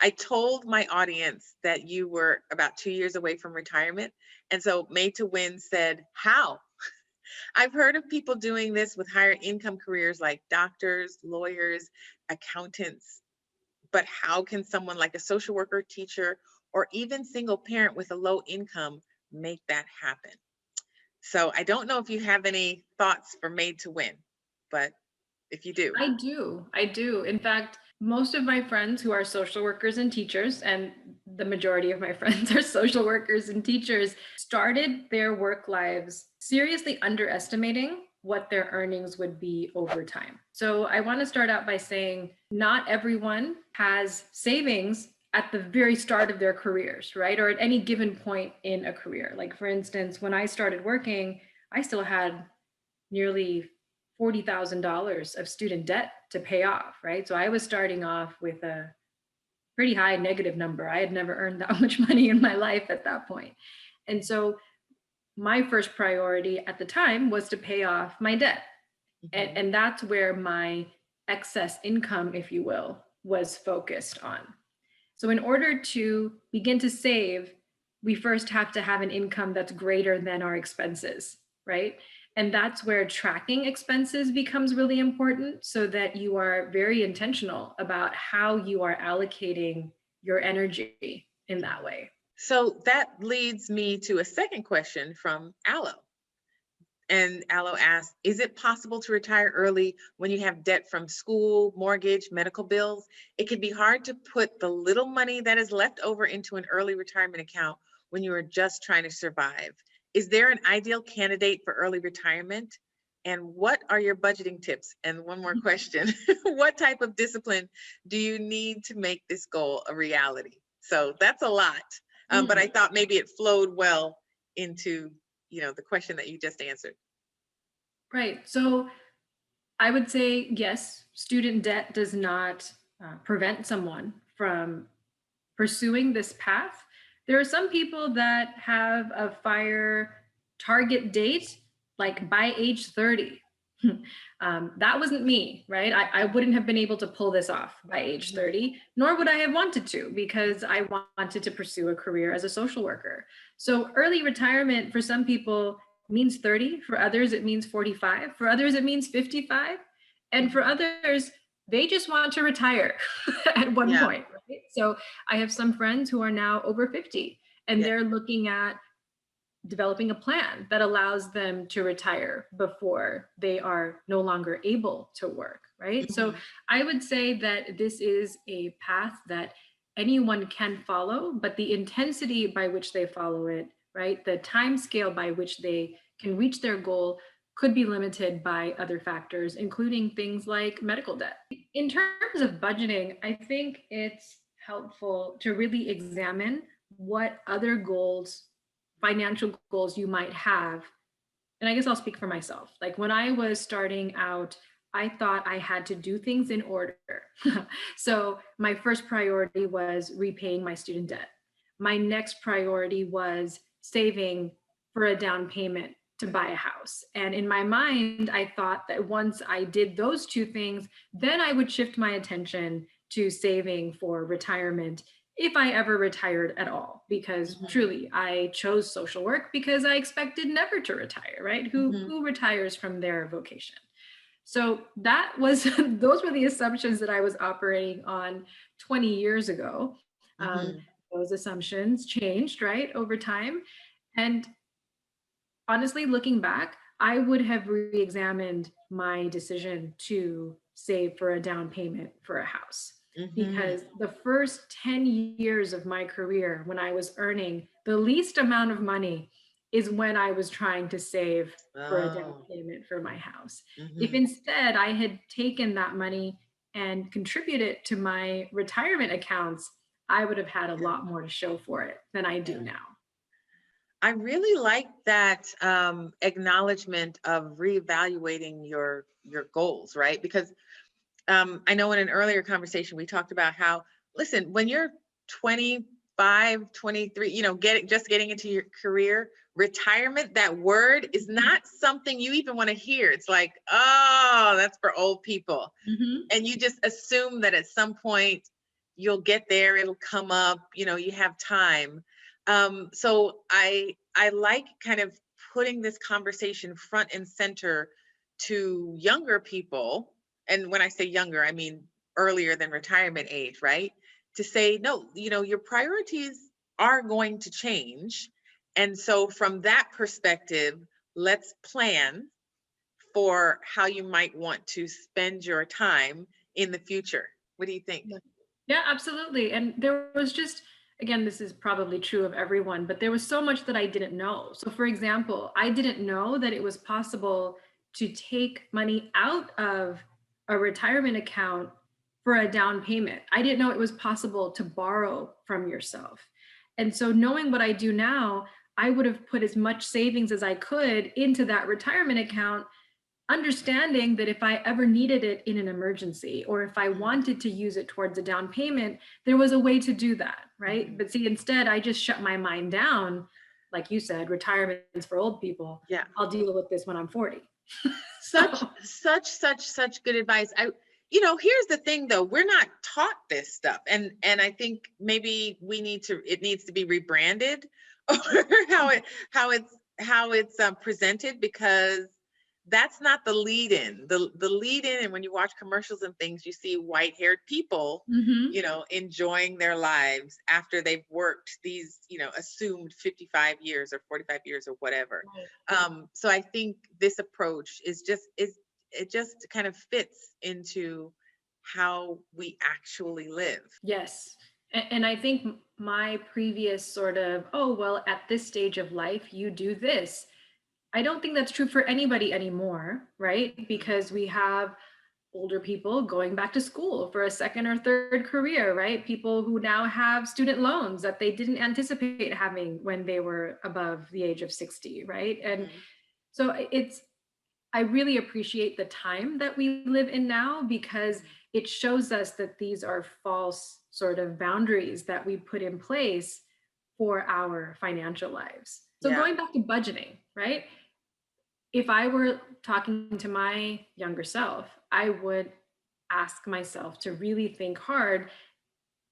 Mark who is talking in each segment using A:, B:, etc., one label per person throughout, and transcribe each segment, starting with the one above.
A: I told my audience that you were about 2 years away from retirement. And so Made to Win said, how? I've heard of people doing this with higher income careers like doctors, lawyers, accountants, but how can someone like a social worker, teacher, or even single parent with a low income make that happen? So I don't know if you have any thoughts for Made to Win, but if you do.
B: I do. I do. In fact, most of my friends who are social workers and teachers, and the majority of my friends are social workers and teachers, started their work lives seriously underestimating what their earnings would be over time. So I want to start out by saying not everyone has savings at the very start of their careers, right? Or at any given point in a career. Like, for instance, when I started working, I still had nearly $40,000 of student debt to pay off, right? So I was starting off with a pretty high negative number. I had never earned that much money in my life at that point. And so my first priority at the time was to pay off my debt. And that's where my excess income, if you will, was focused on. So in order to begin to save, we first have to have an income that's greater than our expenses, right? And that's where tracking expenses becomes really important, so that you are very intentional about how you are allocating your energy in that way.
A: So that leads me to a second question from Aloe. And Aloe asked, is it possible to retire early when you have debt from school, mortgage, medical bills? It can be hard to put the little money that is left over into an early retirement account when you are just trying to survive. Is there an ideal candidate for early retirement? And what are your budgeting tips? And one more question, what type of discipline do you need to make this goal a reality? So that's a lot, but I thought maybe it flowed well into the question that you just answered.
B: Right. So I would say yes, student debt does not prevent someone from pursuing this path. There are some people that have a fire target date, like by age 30. That wasn't me, right? I wouldn't have been able to pull this off by age 30, nor would I have wanted to, because I wanted to pursue a career as a social worker. So early retirement for some people means 30, for others it means 45, for others it means 55, and for others, they just want to retire at one
A: Yeah.
B: point, right? So I have some friends who are now over 50, and
A: Yeah.
B: they're looking at developing a plan that allows them to retire before they are no longer able to work, right? So I would say that this is a path that anyone can follow, but the intensity by which they follow it, right, the time scale by which they can reach their goal could be limited by other factors, including things like medical debt. In terms of budgeting, I think it's helpful to really examine what other goals, financial goals you might have. And I guess I'll speak for myself. Like, when I was starting out, I thought I had to do things in order. So my first priority was repaying my student debt. My next priority was saving for a down payment to buy a house. And in my mind, I thought that once I did those two things, then I would shift my attention to saving for retirement, if I ever retired at all. Because truly, I chose social work because I expected never to retire, right? Who retires from their vocation? So that was those were the assumptions that I was operating on 20 years ago. Those assumptions changed, right, over time. And honestly, looking back, I would have re-examined my decision to save for a down payment for a house. Because the first 10 years of my career, when I was earning the least amount of money, is when I was trying to save for a down payment for my house. If instead I had taken that money and contributed to my retirement accounts, I would have had a lot more to show for it than I do now.
A: I really like that acknowledgement of reevaluating your goals, right? Because I know in an earlier conversation we talked about how, listen, when you're 25, 23, just getting into your career, retirement, that word is not something you even want to hear. It's like, oh, that's for old people. And you just assume that at some point you'll get there, it'll come up, you have time. So I like kind of putting this conversation front and center to younger people. And when I say younger, I mean earlier than retirement age, right? To say, no, your priorities are going to change. And so from that perspective, let's plan for how you might want to spend your time in the future. What do you think?
B: Yeah, absolutely. And there was just, again, this is probably true of everyone, but there was so much that I didn't know. So, for example, I didn't know that it was possible to take money out of a retirement account for a down payment. I didn't know it was possible to borrow from yourself. And so, knowing what I do now, I would have put as much savings as I could into that retirement account, understanding that if I ever needed it in an emergency, or if I wanted to use it towards a down payment, there was a way to do that, right?
A: Mhm.
B: But see, instead, I just shut my mind down. Like you said, retirement's for old people.
A: Yeah.
B: I'll deal with this when I'm 40.
A: Such,
B: So,
A: such good advice. Here's the thing though, we're not taught this stuff. And I think maybe it needs to be rebranded or how it's presented, because that's not the lead in. The lead in, and when you watch commercials and things, you see white haired people,
B: mhm.
A: enjoying their lives after they've worked these, assumed 55 years or 45 years or whatever. So I think this approach it just kind of fits into how we actually live.
B: Yes. And I think my previous sort of, oh, well, at this stage of life, you do this. I don't think that's true for anybody anymore, right?
A: Mhm.
B: Because we have older people going back to school for a second or third career, right? People who now have student loans that they didn't anticipate having when they were above the age of 60, right? And
A: Mhm.
B: so I really appreciate the time that we live in now, because
A: Mhm.
B: it shows us that these are false sort of boundaries that we put in place for our financial lives. So
A: Yeah.
B: going back to budgeting, right? If I were talking to my younger self, I would ask myself to really think hard,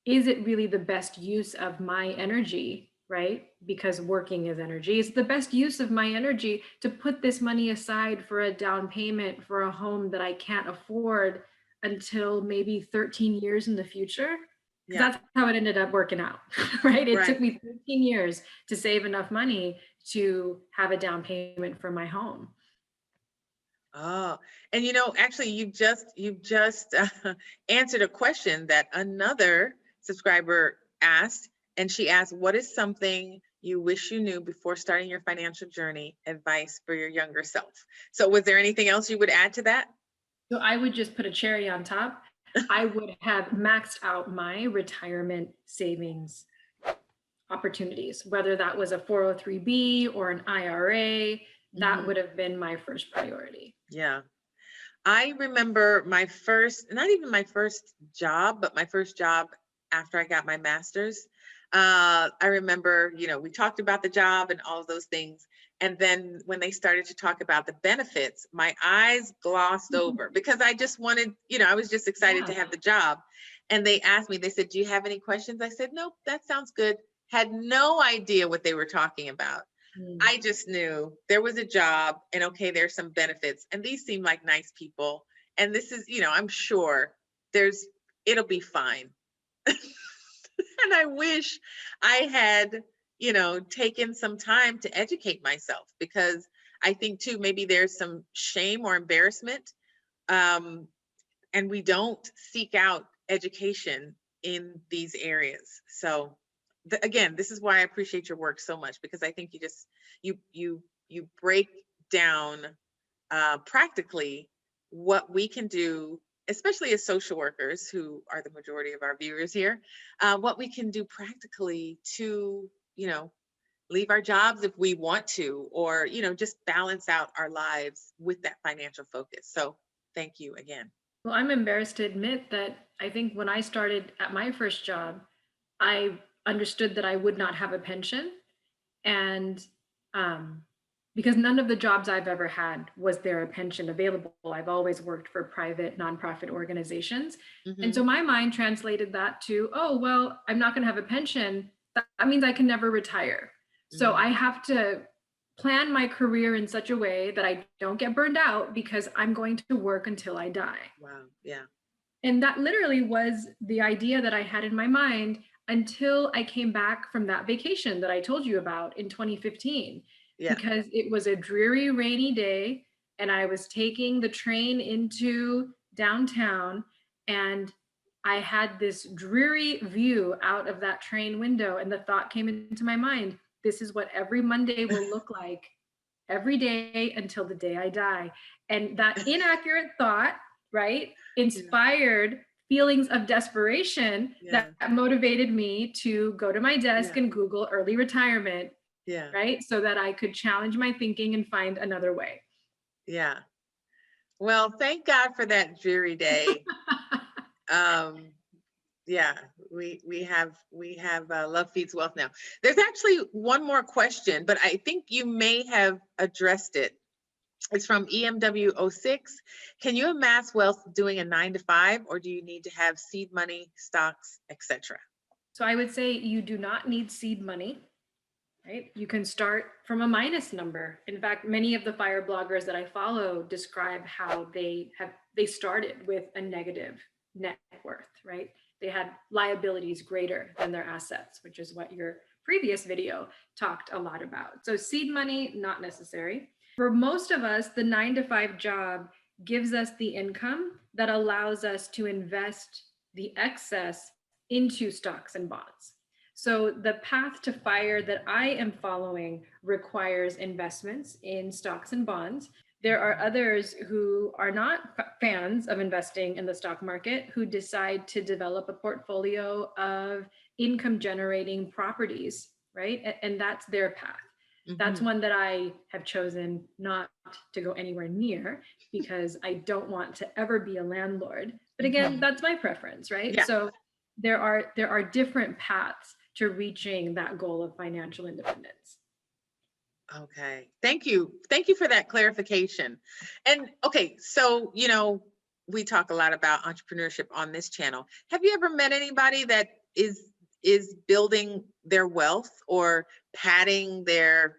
B: is it really the best use of my energy, right? Because working is energy. Is the best use of my energy to put this money aside for a down payment for a home that I can't afford until maybe 13 years in the future? Because
A: Yeah.
B: that's how it ended up working out, right? It took
A: Right.
B: me 13 years to save enough money to have a down payment for my home.
A: Oh, and actually, you just answered a question that another subscriber asked, and she asked, "What is something you wish you knew before starting your financial journey? Advice for your younger self." So, was there anything else you would add to that?
B: So I would just put a cherry on top. I would have maxed out my retirement savings opportunities, whether that was a 403B or an IRA. That
A: Mhm.
B: would have been my first priority.
A: Yeah. I remember my first, not even my first job, but my first job after I got my master's. I remember, we talked about the job and all of those things. And then when they started to talk about the benefits, my eyes glossed over because I just wanted, I was just excited
B: Yeah.
A: to have the job. And they asked me, they said, "Do you have any questions?" I said, "Nope, that sounds good." Had no idea what they were talking about.
B: Mm.
A: I just knew there was a job and okay, there's some benefits. And these seem like nice people. And this is, I'm sure there's, it'll be fine. And I wish I had, taken some time to educate myself, because I think too, maybe there's some shame or embarrassment. Um, and we don't seek out education in these areas. So again, this is why I appreciate your work so much, because I think you break down practically what we can do, especially as social workers, who are the majority of our viewers here, what we can do practically to, leave our jobs if we want to, or, just balance out our lives with that financial focus. So thank you again.
B: Well, I'm embarrassed to admit that I think when I started at my first job, I understood that I would not have a pension. And um, because none of the jobs I've ever had was there a pension available. I've always worked for private nonprofit organizations. And so
A: Mm-hmm.
B: my mind translated that to, oh, well, I'm not going to have a pension. That means I can never retire. So
A: Mm-hmm.
B: I have to plan my career in such a way that I don't get burned out because I'm going to work until I die.
A: Wow. Yeah.
B: And that literally was the idea that I had in my mind until I came back from that vacation that I told you about in 2015,
A: Yeah.
B: because it was a dreary, rainy day. And I was taking the train into downtown, and I had this dreary view out of that train window. And the thought came into my mind, this is what every Monday will look like every day until the day I die. And that inaccurate thought, right,
A: Yeah.
B: inspired feelings of desperation that
A: Yeah.
B: motivated me to go to my desk
A: Yeah.
B: and Google early retirement,
A: Yeah.
B: right, so that I could challenge my thinking and find another way.
A: Yeah. Well, thank God for that dreary day. Um, yeah, we have love feeds wealth now. There's actually one more question, but I think you may have addressed it. It's from EMW06. Can you amass wealth doing a 9 to 5, or do you need to have seed money, stocks, etc.?
B: So I would say you do not need seed money, right? You can start from a minus number. In fact, many of the fire bloggers that I follow describe how they started with a negative net worth, right? They had liabilities greater than their assets, which is what your previous video talked a lot about. So seed money, not necessary. For most of us, the 9 to 5 job gives us the income that allows us to invest the excess into stocks and bonds. So the path to fire that I am following requires investments in stocks and bonds. There are others who are not fans of investing in the stock market who decide to develop a portfolio of income generating properties, right? And that's their path. That's
A: Mm-hmm.
B: one that I have chosen not to go anywhere near because I don't want to ever be a landlord. But again,
A: Mm-hmm.
B: that's my preference, right?
A: Yeah.
B: So there are different paths to reaching that goal of financial independence.
A: Okay. Thank you. Thank you for that clarification. And okay, so we talk a lot about entrepreneurship on this channel. Have you ever met anybody that is building their wealth or padding their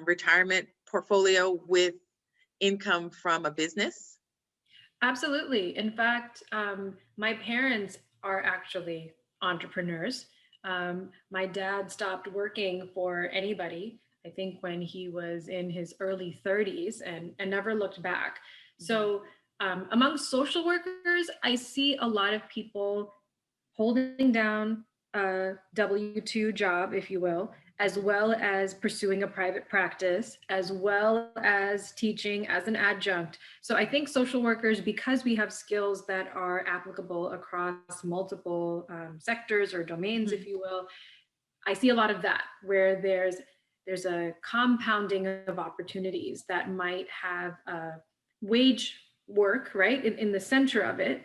A: retirement portfolio with income from a business?
B: Absolutely. In fact, my parents are actually entrepreneurs. My dad stopped working for anybody, I think, when he was in his early 30s and never looked back.
A: Mhm.
B: So, among social workers, I see a lot of people holding down a W 2 job, if you will, as
A: Mhm.
B: well as pursuing a private practice, as well as teaching as an adjunct. So I think social workers, because we have skills that are applicable across multiple sectors or domains, if
A: Mhm.
B: you will, I see a lot of that where there's a compounding of opportunities that might have wage work, right, in the center of it.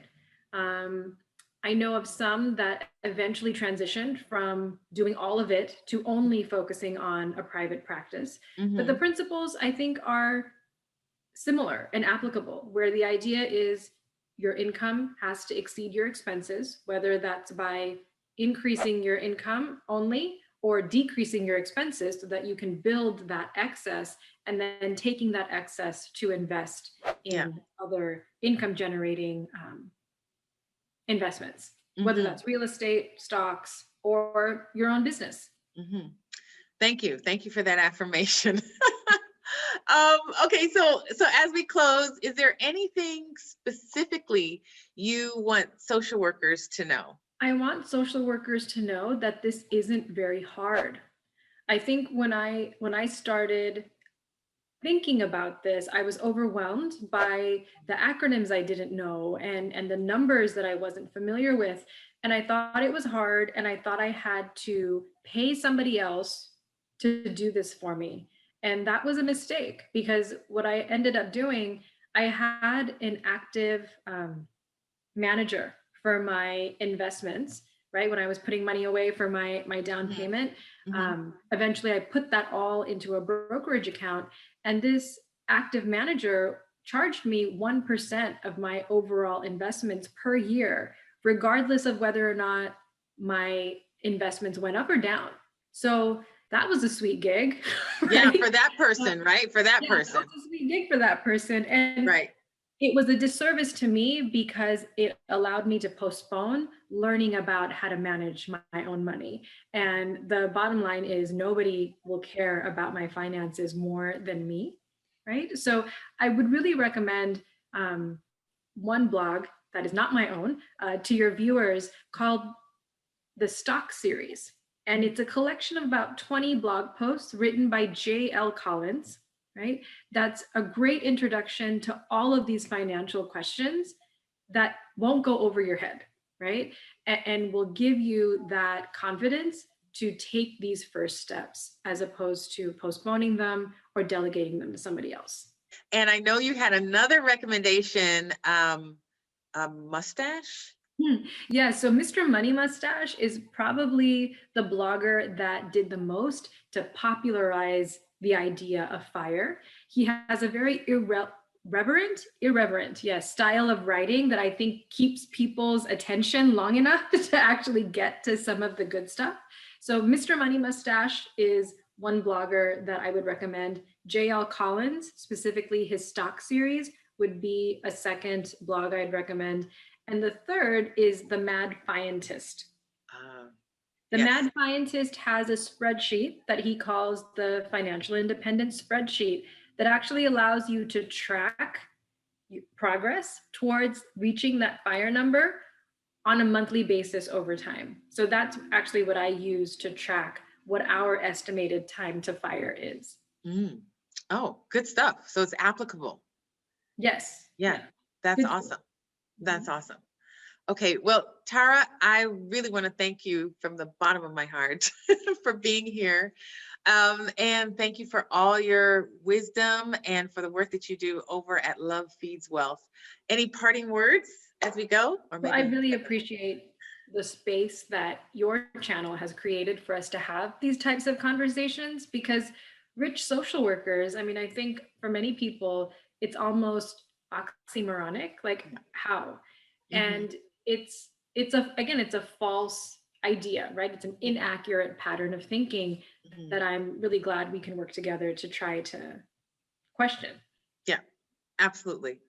B: Um, I know of some that eventually transitioned from doing all of it to only focusing on a private practice. But the
A: Mhm.
B: principles, I think, are similar and applicable, where the idea is your income has to exceed your expenses, whether that's by increasing your income only or decreasing your expenses so that you can build that excess and then taking that excess to invest
A: Yeah.
B: in other income generating investments, whether
A: Mhm.
B: that's real estate, stocks, or your own business.
A: Mhm. Thank you. Thank you for that affirmation. Okay, so as we close, is there anything specifically you want social workers to know?
B: I want social workers to know that this isn't very hard. I think when I started thinking about this, I was overwhelmed by the acronyms I didn't know and the numbers that I wasn't familiar with. And I thought it was hard, and I thought I had to pay somebody else to do this for me. And that was a mistake, because what I ended up doing, I had an active manager for my investments right? When I was putting money away for my down
A: Mhm.
B: payment.
A: Mhm.
B: Eventually, I put that all into a brokerage account, and this active manager charged me 1% of my overall investments per year, regardless of whether or not my investments went up or down. So that was a sweet gig,
A: Yeah,
B: right?
A: for that
B: Uh,
A: person, right? For that
B: yeah, that was
A: person.
B: a sweet gig for that person. And
A: Right.
B: it was a disservice to me because it allowed me to postpone learning about how to manage my own money. And the bottom line is nobody will care about my finances more than me, right? So I would really recommend one blog that is not my own to your viewers called the Stock Series. And it's a collection of about 20 blog posts written by J.L. Collins, right? That's a great introduction to all of these financial questions that won't go over your head, right? And will give you that confidence to take these first steps as opposed to postponing them or delegating them to somebody else.
A: And I know you had another recommendation, a mustache.
B: Yeah, so Mr. Money Mustache is probably the blogger that did the most to popularize the idea of FIRE. He has a very irreverent, yes, style of writing that I think keeps people's attention long enough to actually get to some of the good stuff. So Mr. Money Mustache is one blogger that I would recommend. J.L. Collins, specifically his stock series, would be a second blog I'd recommend. And the third is the Mad Fientist.
A: Uh,
B: The
A: yes.
B: Mad Fientist has a spreadsheet that he calls the financial independence spreadsheet that actually allows you to track progress towards reaching that FIRE number on a monthly basis over time. So that's actually what I use to track what our estimated time to FIRE is.
A: Mm. Oh, good stuff. So it's applicable.
B: Yes.
A: Yeah,
B: Yeah.
A: that's
B: Good.
A: awesome. That's
B: Mhm.
A: awesome. Okay, well, Tara, I really want to thank you from the bottom of my heart for being here. And thank you for all your wisdom and for the work that you do over at Love Feeds Wealth. Any parting words as we go? Or
B: Well, I
A: maybe
B: really appreciate the space that your channel has created for us to have these types of conversations because rich social workers, I mean, I think for many people, it's almost oxymoronic, like how?
A: Mhm.
B: And it's a again, it's a false idea, right? It's an inaccurate pattern of thinking
A: Mhm.
B: that I'm really glad we can work together to try to question.
A: Yeah, absolutely.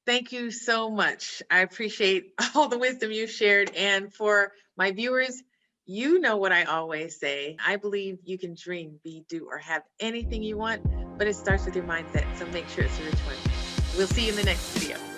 A: Thank you so much. I appreciate all the wisdom you shared. And for my viewers, you know what I always say. I believe you can dream, be, do, or have anything you want, but it starts with your mindset. So make sure it's a rich one. We'll see you in the next video.